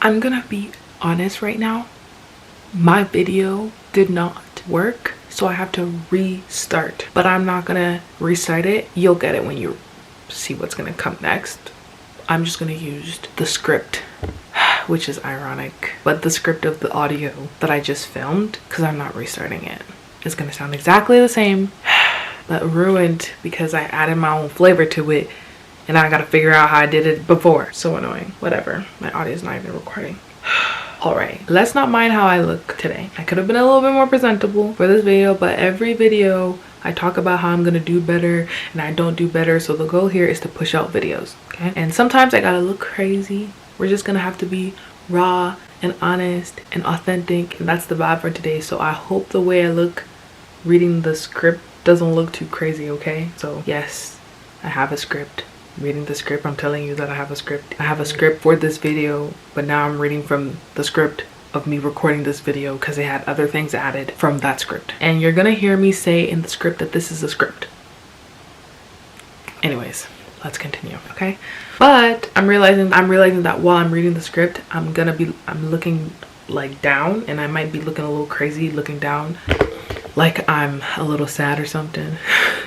I'm gonna be honest right now. My video did not work, so I have to restart. But I'm not gonna restart it. You'll get it when you see what's gonna come next. I'm just gonna use the script, which is ironic, but the script of the audio that I just filmed, because I'm not restarting it. It's gonna sound exactly the same, but ruined because I added my own flavor to it, and I gotta figure out how I did it before. So annoying. Whatever. My audio's not even recording. Alright, let's not mind how I look today. I could have been a little bit more presentable for this video, but every video I talk about how I'm gonna do better and I don't do better. So the goal here is to push out videos, okay? And sometimes I gotta look crazy. We're just gonna have to be raw and honest and authentic, and that's the vibe for today. So I hope the way I look reading the script doesn't look too crazy, okay? So yes, I have a script. Reading the script, I'm telling you that I have a script. I have a script for this video, but now I'm reading from the script of me recording this video because it had other things added from that script. And you're gonna hear me say in the script that this is a script. Anyways, let's continue, okay? But I'm realizing that while I'm reading the script, I'm looking like down, and I might be looking a little crazy looking down, like I'm a little sad or something.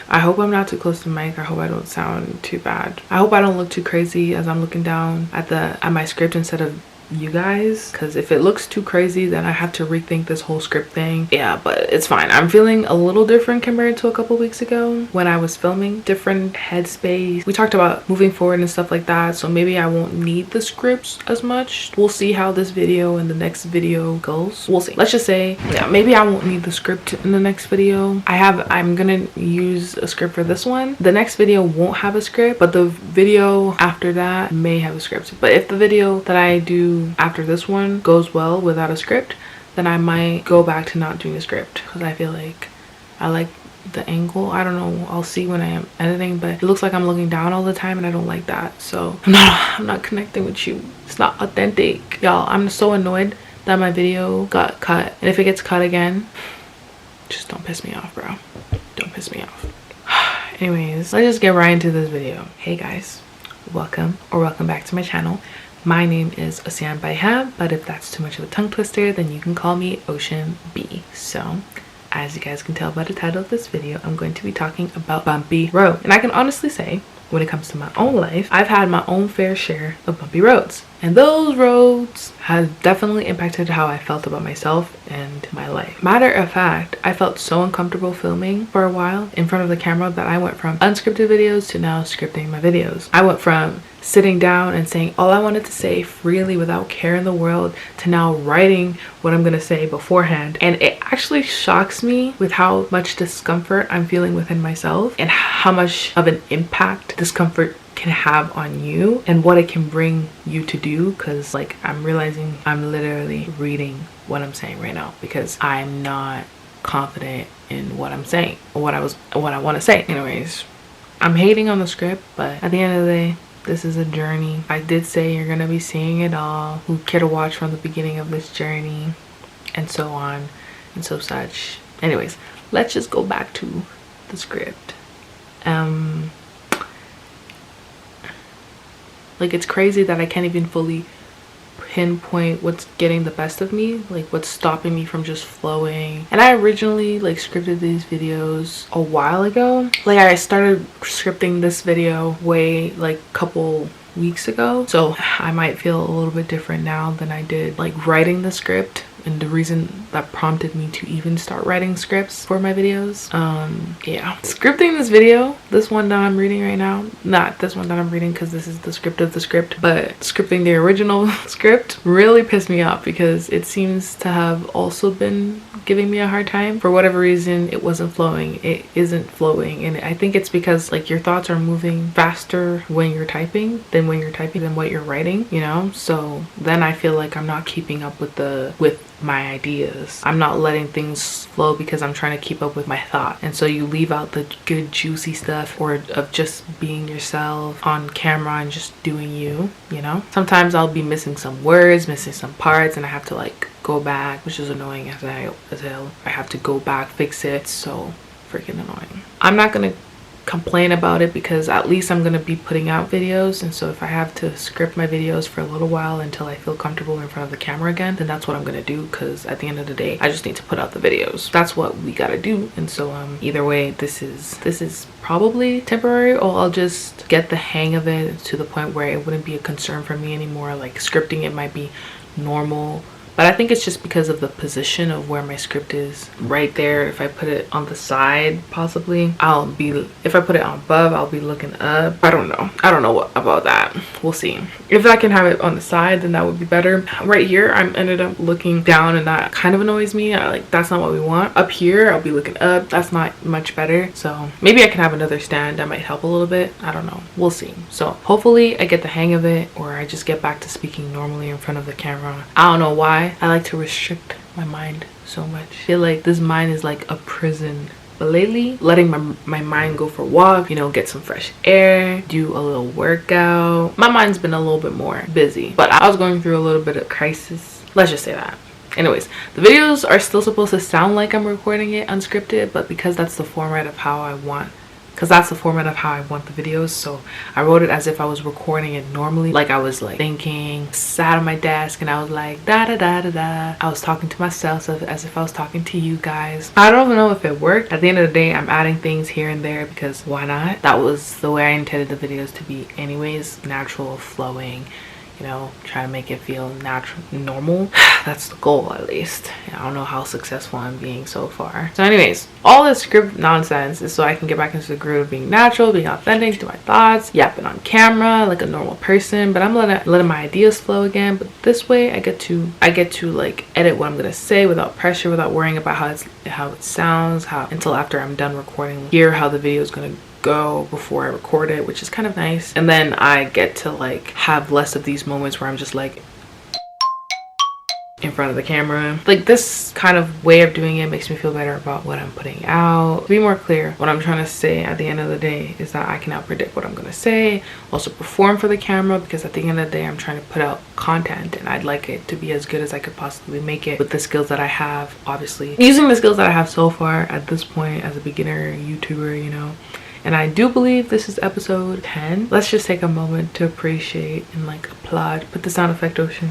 I hope I'm not too close to the mic. I hope I don't sound too bad. I hope I don't look too crazy as I'm looking down at my script instead of you guys, because if it looks too crazy then I have to rethink this whole script thing. Yeah, but it's fine. I'm feeling a little different compared to a couple weeks ago when I was filming. Different headspace. We talked about moving forward and stuff like that, so maybe I won't need the scripts as much. We'll see how this video and the next video goes. We'll see. Let's just say, yeah, maybe I won't need the script in the next video. I'm gonna use a script for this one. The next video won't have a script, but the video after that may have a script. But if the video that I do after this one goes well without a script, then I might go back to not doing a script, because I feel like I like the angle. I don't know, I'll see when I am editing, but it looks like I'm looking down all the time and I don't like that. So I'm not connecting with you. It's not authentic, y'all. I'm so annoyed that my video got cut, and if it gets cut again, just don't piss me off, bro. Don't piss me off. Anyways, let's just get right into this video. Hey guys, welcome back to my channel. My name is Ocean Bayham, but if that's too much of a tongue twister, then you can call me Ocean B. So, as you guys can tell by the title of this video, I'm going to be talking about bumpy road. And I can honestly say, when it comes to my own life, I've had my own fair share of bumpy roads. And those roads have definitely impacted how I felt about myself and my life. Matter of fact, I felt so uncomfortable filming for a while in front of the camera that I went from unscripted videos to now scripting my videos. I went from sitting down and saying all I wanted to say freely without care in the world to now writing what I'm gonna say beforehand. And it actually shocks me with how much discomfort I'm feeling within myself and how much of an impact discomfort can have on you and what it can bring you to do, because like I'm realizing I'm literally reading what I'm saying right now because I'm not confident in what I'm saying or what I want to say. Anyways, I'm hating on the script, but at the end of the day, this is a journey. I did say you're gonna be seeing it all. Who care to watch from the beginning of this journey, and so on and so such. Anyways, let's just go back to the script. Like, it's crazy that I can't even fully pinpoint what's getting the best of me, like what's stopping me from just flowing. And I originally like scripted these videos a while ago. Like I started scripting this video way like couple weeks ago, so I might feel a little bit different now than I did like writing the script, and the reason that prompted me to even start writing scripts for my videos. Yeah, scripting this video, this one that I'm reading right now, not this one that I'm reading because this is the script of the script, but scripting the original script really pissed me off because it seems to have also been giving me a hard time. For whatever reason, it wasn't flowing. It isn't flowing, and I think it's because like your thoughts are moving faster when you're typing than what you're writing, you know? So then I feel like I'm not keeping up with my ideas. I'm not letting things flow because I'm trying to keep up with my thought, and so you leave out the good juicy stuff or of just being yourself on camera and just doing you know? Sometimes I'll be missing some words, missing some parts, and I have to like go back, which is annoying as hell. I have to go back, fix it. So freaking annoying. I'm not gonna complain about it because at least I'm gonna be putting out videos, and so if I have to script my videos for a little while until I feel comfortable in front of the camera again, then that's what I'm gonna do, because at the end of the day I just need to put out the videos. That's what we gotta do. And so either way, this is probably temporary, or I'll just get the hang of it to the point where it wouldn't be a concern for me anymore. Like scripting, it might be normal, but I think it's just because of the position of where my script is right there. If I put it on the side, possibly if I put it on above, I'll be looking up. I don't know what about that. We'll see. If I can have it on the side, then that would be better. Right here, I ended up looking down, and that kind of annoys me. Like, that's not what we want. Up here, I'll be looking up. That's not much better. So maybe I can have another stand that might help a little bit. I don't know. We'll see. So hopefully I get the hang of it, or I just get back to speaking normally in front of the camera. I don't know why I like to restrict my mind so much. I feel like this mind is like a prison. But lately, letting my mind go for a walk, you know, get some fresh air, do a little workout. My mind's been a little bit more busy, but I was going through a little bit of crisis. Let's just say that. Anyways, the videos are still supposed to sound like I'm recording it unscripted, but because that's the format of how I want the videos, so I wrote it as if I was recording it normally, like I was like thinking, sat on my desk, and I was like da da da da da. I was talking to myself as if I was talking to you guys. I don't know if it worked. At the end of the day, I'm adding things here and there because why not? That was the way I intended the videos to be anyways, natural, flowing, you know, try to make it feel natural, normal. That's the goal, at least. I don't know how successful I'm being so far. So anyways, all this script nonsense is so I can get back into the groove of being natural, being authentic to my thoughts, yapping on camera like a normal person, but I'm letting my ideas flow again. But this way I get to like edit what I'm gonna say without pressure, without worrying about how it sounds, until after I'm done recording, hear how the video is gonna go before I record it, which is kind of nice. And then I get to like have less of these moments where I'm just like in front of the camera. Like, this kind of way of doing it makes me feel better about what I'm putting out. To be more clear, what I'm trying to say at the end of the day is that I can now predict what I'm gonna say, also perform for the camera, because at the end of the day I'm trying to put out content and I'd like it to be as good as I could possibly make it with the skills that I have, obviously using the skills that I have so far at this point as a beginner YouTuber, you know. And I do believe this is episode 10. Let's just take a moment to appreciate and like applaud. Put the sound effect, Ocean,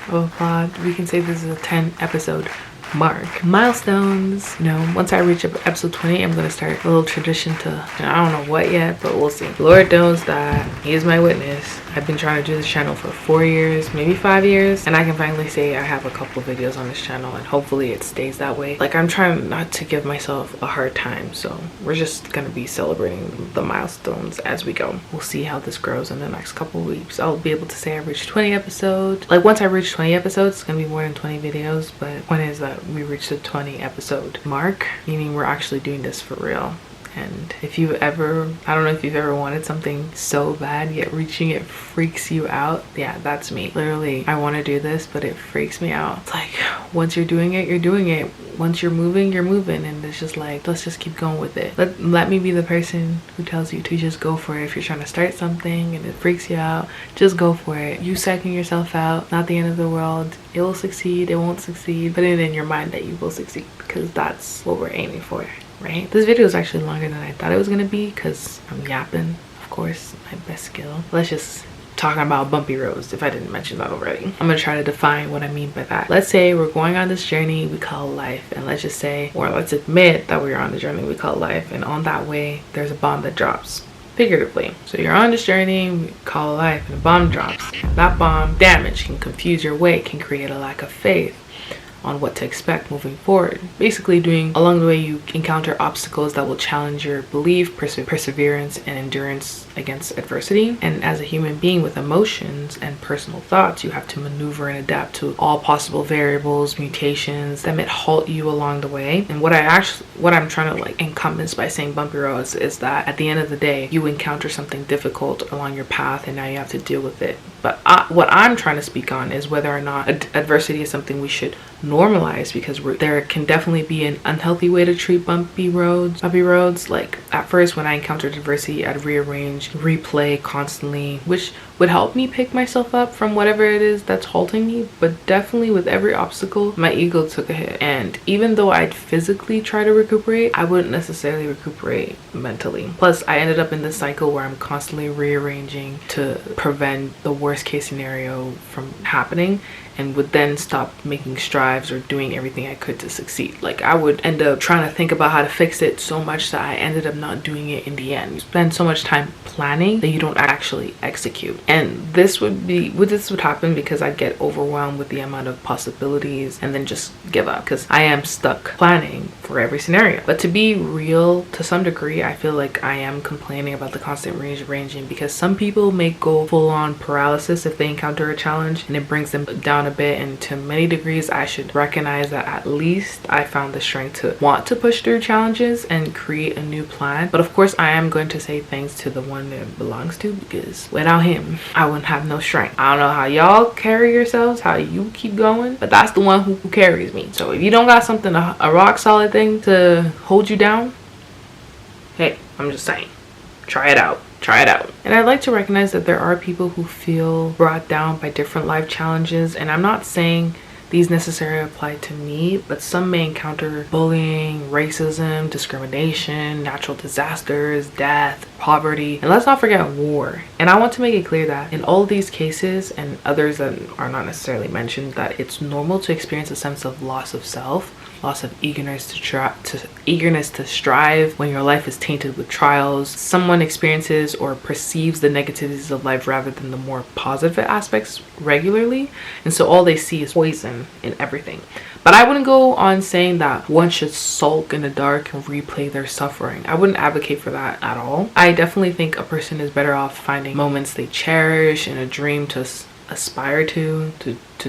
of applaud. We can say this is a 10 episode mark. Milestones, you know, once I reach episode 20, I'm gonna start a little tradition to, I don't know what yet, but we'll see. Lord knows that he is my witness. I've been trying to do this channel for 4 years, maybe 5 years, and I can finally say I have a couple of videos on this channel, and hopefully it stays that way. Like, I'm trying not to give myself a hard time, so we're just gonna be celebrating the milestones as we go. We'll see how this grows in the next couple of weeks. I'll be able to say I reached 20 episodes. Like, once I reach 20 episodes, it's gonna be more than 20 videos, but the point is that we reached the 20 episode mark, meaning we're actually doing this for real. And if you've ever, I don't know if you've ever wanted something so bad yet reaching it freaks you out, yeah, that's me. Literally, I want to do this, but it freaks me out. It's like, once you're doing it, you're doing it. Once you're moving, and it's just like, let's just keep going with it. Let me be the person who tells you to just go for it. If you're trying to start something and it freaks you out, just go for it. You psyching yourself out, not the end of the world. It will succeed, it won't succeed. Put it in your mind that you will succeed, because that's what we're aiming for, right? This video is actually longer than I thought it was gonna be because I'm yapping, of course, my best skill. Let's just talk about bumpy roads, if I didn't mention that already. I'm gonna try to define what I mean by that. Let's say we're going on this journey we call life, and let's just say, or let's admit that we're on the journey we call life, and on that way there's a bomb that drops, figuratively. So you're on this journey we call life, and a bomb drops. That bomb damage can confuse your way, can create a lack of faith on what to expect moving forward. Basically, along the way you encounter obstacles that will challenge your belief, perseverance, and endurance against adversity. And as a human being with emotions and personal thoughts, you have to maneuver and adapt to all possible variables, mutations that might halt you along the way. And what I'm trying to like encompass by saying bumpy roads is that at the end of the day, you encounter something difficult along your path, and now you have to deal with it. But what I'm trying to speak on is whether or not adversity is something we should normalize, because there can definitely be an unhealthy way to treat bumpy roads. Like at first when I encountered adversity, I'd rearrange, replay constantly, which would help me pick myself up from whatever it is that's halting me. But definitely with every obstacle, my ego took a hit. And even though I'd physically try to recuperate, I wouldn't necessarily recuperate mentally. Plus, I ended up in this cycle where I'm constantly rearranging to prevent the worst case scenario from happening, and would then stop making strives or doing everything I could to succeed. Like I would end up trying to think about how to fix it so much that I ended up not doing it in the end. You spend so much time planning that you don't actually execute. And this would happen because I get overwhelmed with the amount of possibilities and then just give up, because I am stuck planning for every scenario. But to be real, to some degree, I feel like I am complaining about the constant rearranging, because some people may go full-on paralysis if they encounter a challenge and it brings them down a bit. And to many degrees, I should recognize that at least I found the strength to want to push through challenges and create a new plan. But of course, I am going to say thanks to the one that it belongs to, because without him, I wouldn't have no strength. I don't know how y'all carry yourselves, how you keep going, but that's the one who carries me. So if you don't got something, a rock solid thing to hold you down, hey, I'm just saying, try it out. And I'd like to recognize that there are people who feel brought down by different life challenges, and I'm not saying these necessarily apply to me, but some may encounter bullying, racism, discrimination, natural disasters, death, poverty, and let's not forget war. And I want to make it clear that in all of these cases and others that are not necessarily mentioned, that it's normal to experience a sense of loss of self, loss of eagerness to strive when your life is tainted with trials. Someone experiences or perceives the negativities of life rather than the more positive aspects regularly, and so all they see is poison in everything. But I wouldn't go on saying that one should sulk in the dark and replay their suffering. I wouldn't advocate for that at all. I definitely think a person is better off finding moments they cherish and a dream to aspire to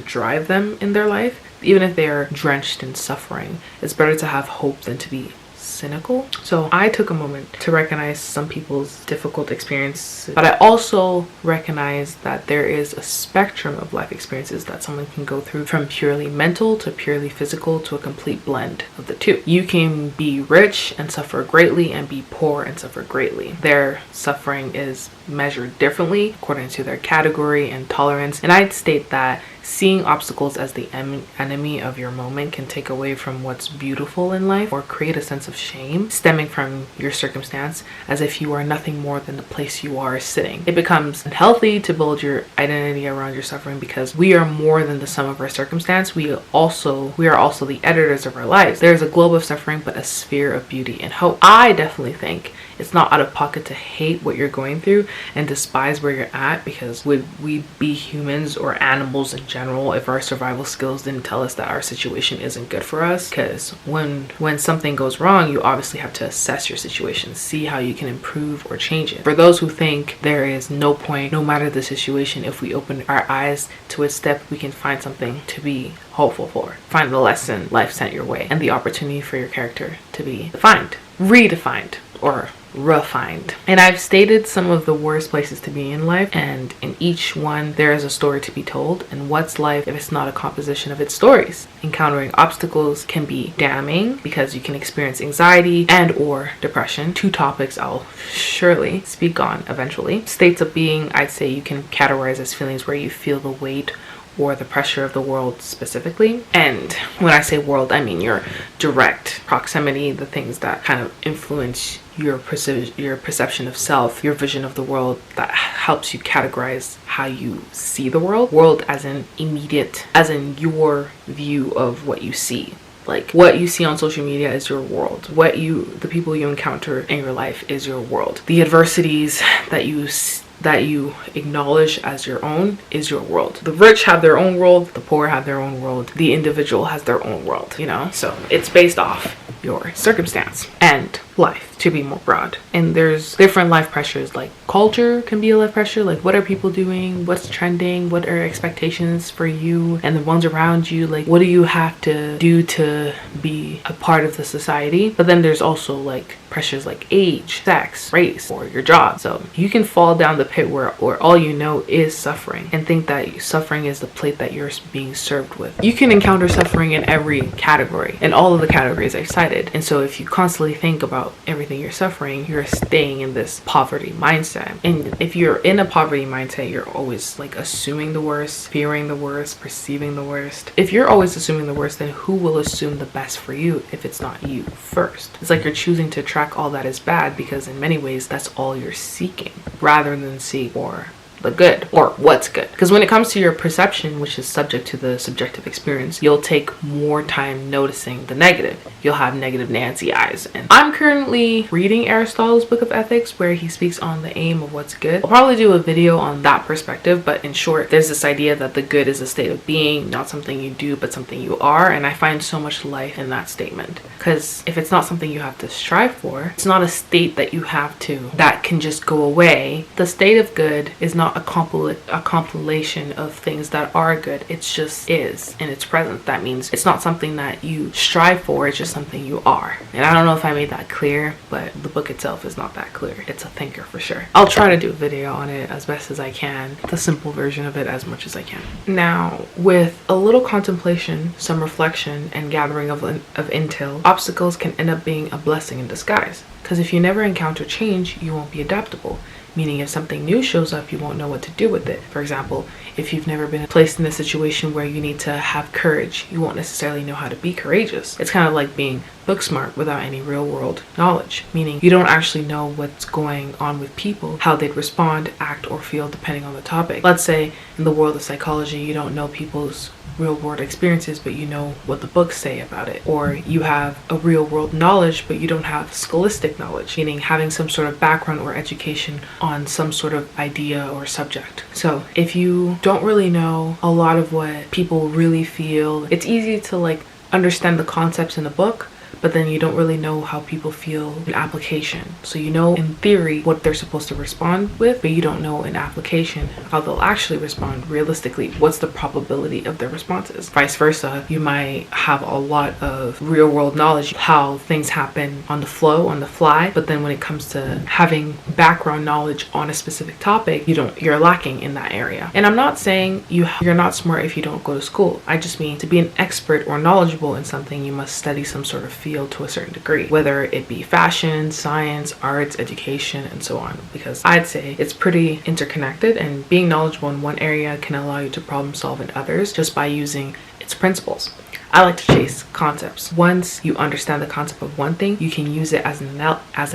drive them in their life. Even if they are drenched in suffering, it's better to have hope than to be cynical. So I took a moment to recognize some people's difficult experiences, but I also recognize that there is a spectrum of life experiences that someone can go through, from purely mental to purely physical to a complete blend of the two. You can be rich and suffer greatly and be poor and suffer greatly. Their suffering is measured differently according to their category and tolerance, and I'd state that seeing obstacles as the enemy of your moment can take away from what's beautiful in life, or create a sense of shame stemming from your circumstance, as if you are nothing more than the place you are sitting. It becomes unhealthy to build your identity around your suffering, because we are more than the sum of our circumstance. We are also the editors of our lives. There's a globe of suffering, but a sphere of beauty and hope. I definitely think it's not out of pocket to hate what you're going through and despise where you're at, because would we be humans or animals in general if our survival skills didn't tell us that our situation isn't good for us? Because when something goes wrong, you obviously have to assess your situation, see how you can improve or change it. For those who think there is no point, no matter the situation, if we open our eyes to a step, we can find something to be hopeful for. Find the lesson life sent your way and the opportunity for your character to be defined, redefined, or refined. And I've stated some of the worst places to be in life, and in each one there is a story to be told. And what's life if it's not a composition of its stories? Encountering obstacles can be damning because you can experience anxiety and or depression, two topics I'll surely speak on eventually. States of being, I'd say you can categorize as feelings where you feel the weight or the pressure of the world specifically. And when I say world, I mean your direct proximity, the things that kind of influence your perception of self, your vision of the world, that helps you categorize how you see the world. World as in immediate, as in your view of what you see. Like what you see on social media is your world. The people you encounter in your life is your world. The adversities that you acknowledge as your own is your world. The rich have their own world, the poor have their own world, the individual has their own world, you know? So it's based off your circumstance. And life to be more broad. And there's different life pressures, like culture can be a life pressure, like what are people doing, what's trending, what are expectations for you and the ones around you, like what do you have to do to be a part of the society. But then there's also like pressures like age, sex, race, or your job. So you can fall down the pit where all you know is suffering and think that suffering is the plate that you're being served with. You can encounter suffering in every category, in all of the categories I've cited. And so if you constantly think about everything you're suffering, you're staying in this poverty mindset. And if you're in a poverty mindset, you're always like assuming the worst, fearing the worst, perceiving the worst. If you're always assuming the worst, then who will assume the best for you if it's not you first? It's like you're choosing to track all that is bad because in many ways that's all you're seeking rather than seek for the good or what's good. Because when it comes to your perception, which is subject to the subjective experience, you'll take more time noticing the negative. You'll have negative Nancy eyes. And I'm currently reading Aristotle's Book of Ethics, where he speaks on the aim of what's good. I'll probably do a video on that perspective, but in short, there's this idea that the good is a state of being, not something you do, but something you are. And I find so much life in that statement, because if it's not something you have to strive for, it's not a state that you have to, that can just go away. The state of good is not a compilation of things that are good. It's just is and it's present. That means it's not something that you strive for, it's just something you are. And I don't know if I made that clear, but the book itself is not that clear. It's a thinker for sure. I'll try to do a video on it as best as I can, the simple version of it as much as I can. Now, with a little contemplation, some reflection, and gathering of intel, obstacles can end up being a blessing in disguise. Because if you never encounter change, you won't be adaptable. Meaning if something new shows up, you won't know what to do with it. For example, if you've never been placed in a situation where you need to have courage, you won't necessarily know how to be courageous. It's kind of like being book smart without any real world knowledge, meaning you don't actually know what's going on with people, how they'd respond, act, or feel depending on the topic. Let's say in the world of psychology, you don't know people's real world experiences, but you know what the books say about it. Or you have a real world knowledge, but you don't have scholastic knowledge, meaning having some sort of background or education on some sort of idea or subject. So if you don't really know a lot of what people really feel, it's easy to like understand the concepts in the book, but then you don't really know how people feel in application. So you know in theory what they're supposed to respond with, but you don't know in application how they'll actually respond realistically. What's the probability of their responses? Vice versa, you might have a lot of real world knowledge how things happen on the flow, on the fly, but then when it comes to having background knowledge on a specific topic, you're lacking in that area. And I'm not saying you're not smart if you don't go to school. I just mean to be an expert or knowledgeable in something, you must study some sort of field to a certain degree, whether it be fashion, science, arts, education, and so on, because I'd say it's pretty interconnected, and being knowledgeable in one area can allow you to problem solve in others just by using its principles. I like to chase concepts. Once you understand the concept of one thing, you can use it as an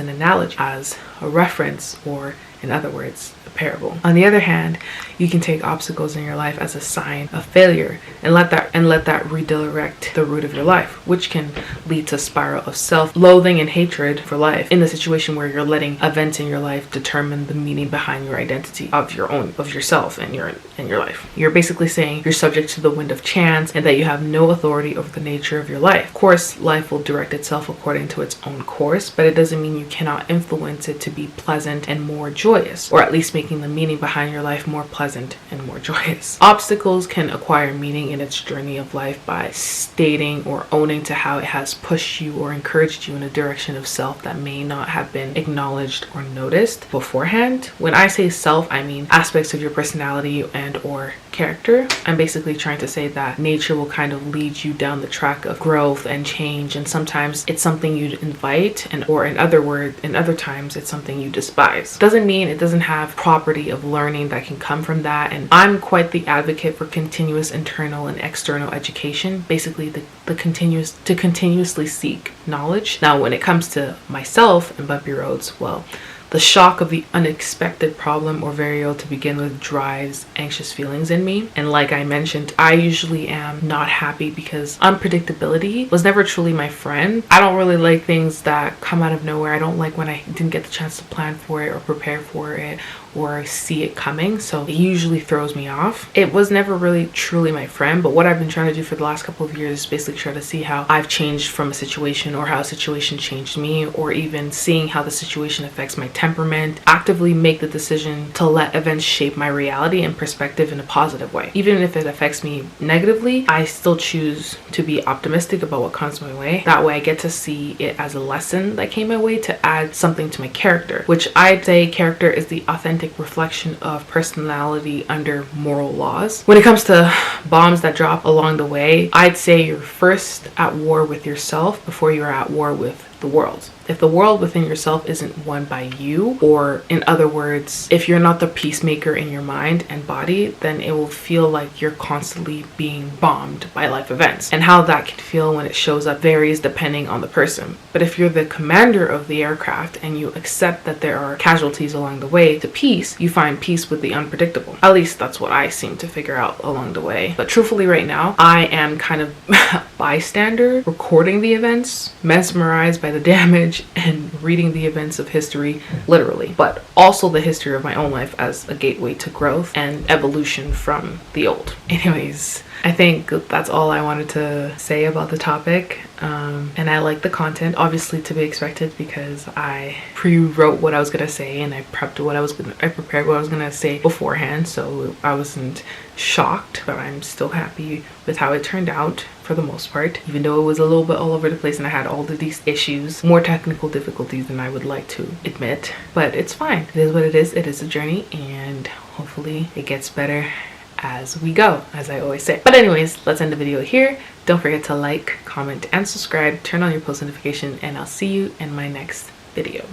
analogy, as a reference, or in other words, a parable. On the other hand, you can take obstacles in your life as a sign of failure and let that redirect the route of your life, which can lead to a spiral of self-loathing and hatred for life, in the situation where you're letting events in your life determine the meaning behind your identity of yourself and your life. You're basically saying you're subject to the wind of chance and that you have no authority over the nature of your life. Of course, life will direct itself according to its own course, but it doesn't mean you cannot influence it to be pleasant and more joyous, or at least making the meaning behind your life more pleasant and more joyous. Obstacles can acquire meaning in its journey of life by stating or owning to how it has pushed you or encouraged you in a direction of self that may not have been acknowledged or noticed beforehand. When I say self, I mean aspects of your personality and or character. I'm basically trying to say that nature will kind of lead you down the track of growth and change, and sometimes it's something you'd invite, or in other times it's something you despise. Doesn't mean it doesn't have property of learning that can come from that, and I'm quite the advocate for continuous internal and external education, basically to continuously seek knowledge. Now when it comes to myself and bumpy roads, well, the shock of the unexpected problem or variable to begin with drives anxious feelings in me. And like I mentioned, I usually am not happy because unpredictability was never truly my friend. I don't really like things that come out of nowhere. I don't like when I didn't get the chance to plan for it or prepare for it, or see it coming, so it usually throws me off. It was never really truly my friend, but what I've been trying to do for the last couple of years is basically try to see how I've changed from a situation, or how a situation changed me, or even seeing how the situation affects my temperament. Actively make the decision to let events shape my reality and perspective in a positive way. Even if it affects me negatively, I still choose to be optimistic about what comes my way. That way I get to see it as a lesson that came my way to add something to my character, which I'd say character is the authentic reflection of personality under moral laws. When it comes to bombs that drop along the way, I'd say you're first at war with yourself before you're at war with the world. If the world within yourself isn't won by you, or in other words, if you're not the peacemaker in your mind and body, then it will feel like you're constantly being bombed by life events. And how that can feel when it shows up varies depending on the person. But if you're the commander of the aircraft and you accept that there are casualties along the way to peace, you find peace with the unpredictable. At least that's what I seem to figure out along the way. But truthfully right now, I am kind of bystander, recording the events, mesmerized by the damage, and reading the events of history literally, but also the history of my own life as a gateway to growth and evolution from the old. Anyways, I think that's all I wanted to say about the topic. And I like the content, obviously to be expected, because I pre-wrote what I was gonna say and I prepared what I was gonna say beforehand, so I wasn't shocked. But I'm still happy with how it turned out for the most part, even though it was a little bit all over the place and I had all of these issues, more technical difficulties than I would like to admit. But it's fine. It is what it is. It is a journey, and hopefully it gets better as we go, as I always say. But anyways, let's end the video here. Don't forget to like, comment, and subscribe. Turn on your post notification, and I'll see you in my next video.